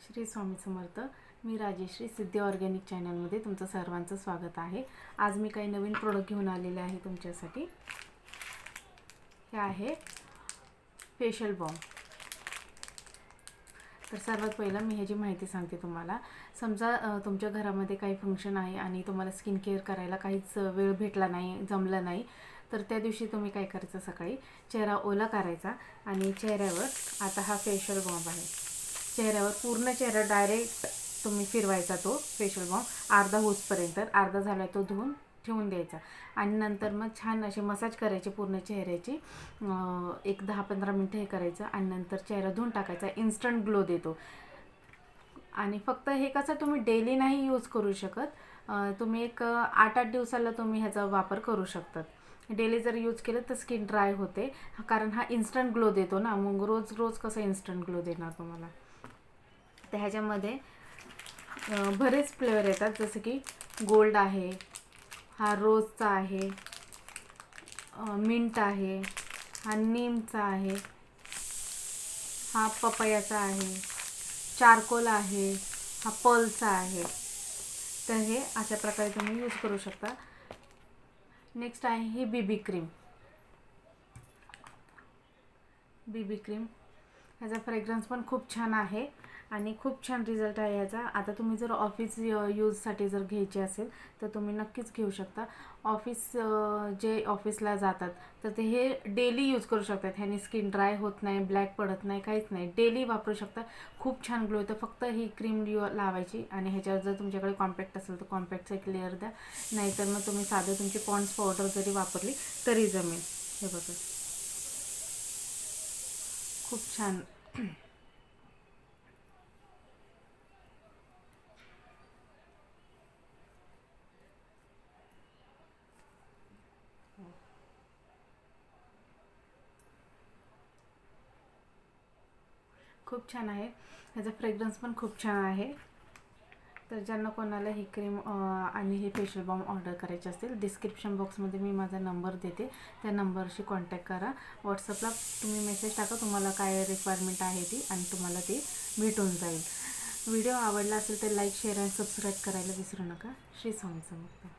श्री स्वामी समर्थ। मी राजेश्री सिद्धी organic चॅनलमध्ये तुमचं सर्वांचं स्वागत आहे। आज मी काही नवीन प्रोडक्ट घेऊन आलेले आहे तुमच्यासाठी। हे आहे फेशियल बॉम। तर सर्वात पहिला मी ह्याची माहिती सांगते तुम्हाला। समजा तुमच्या घरामध्ये काही फंक्शन आहे आणि तुम्हाला स्किन केअर करायला काहीच वेळ भेटला नाही, जमलं नाही, तर त्या दिवशी तुम्ही काय करायचं, सकाळी चेहरा ओला करायचा आणि चेहऱ्यावर आता हा फेशियल बॉम आहे, चेहऱ्यावर पूर्ण चेहरा डायरेक्ट तुम्ही फिरवायचा। तो फेशियल बॉम अर्धा होसपर्यंत, अर्धा झाला तो धुवून ठेवून द्यायचा आणि नंतर मग छान अशी मसाज करायची पूर्ण चेहऱ्याची। एक 10-15 मिनिटं हे करायचं आणि नंतर चेहरा धुवून टाकायचा। इन्स्टंट ग्लो देतो। आणि फक्त हे कसं तुम्ही डेली नाही यूज करू शकत, तुम्ही एक 8-8 दिवसाला तुम्ही ह्याचा वापर करू शकतात। डेली जर यूज केलं तर स्किन ड्राय होते, कारण हा इन्स्टंट ग्लो देतो ना, मग रोज रोज कसं इन्स्टंट ग्लो देणार तुम्हाला। तर ह्याच्यामध्ये बरेच फ्लेवर येतात, जसं की गोल्ड आहे, हा रोजचा आहे, मिंट आहे, हा नीमचा आहे, हा पपयाचा आहे, चारकोल आहे, हा पर्लचा आहे। तर हे अशा प्रकारे तुम्ही यूज करू शकता। नेक्स्ट आहे ही बीबी क्रीम। बीबी क्रीम ह्याचा फ्रेग्रन्स पण खूप छान आहे आणि खूप छान रिझल्ट आहे याचा। आता तुम्ही जर ऑफिस यूजसाठी जर घ्यायची असेल तर तुम्ही नक्कीच घेऊ शकता। जे ऑफिसला जातात तर ते हे डेली यूज करू शकतात। ह्याने स्किन ड्राय होत नाही, ब्लॅक पडत नाही, काहीच नाही, डेली वापरू शकता। खूप छान ग्लो येतो। फक्त ही क्रीम लावायची आणि ह्याच्यावर जर तुमच्याकडे कॉम्पॅक्ट असेल तर कॉम्पॅक्टचा एक लेअर द्या, नाहीतर मग तुम्ही साधं तुमची पॉन्ड्स पावडर जरी वापरली तरी जमेल। हे बघा, खूप छान। खूप छान आहे, ह्याचा फ्रेग्रन्स पण खूप छान आहे। तर ज्यांना कोणाला ही क्रीम आणि हे फेशियल बॉम ऑर्डर करायचे असतील, डिस्क्रिप्शन बॉक्समध्ये मी माझा नंबर देते, त्या नंबरशी कॉन्टॅक्ट करा। व्हॉट्सअपला तुम्ही मेसेज टाका तुम्हाला काय रिक्वायरमेंट आहे ती, आणि तुम्हाला ते भेटून जाईल। व्हिडिओ आवडला असेल तर लाईक, शेअर आणि सबस्क्राईब करायला विसरू नका। श्री स्वामी समर्थ।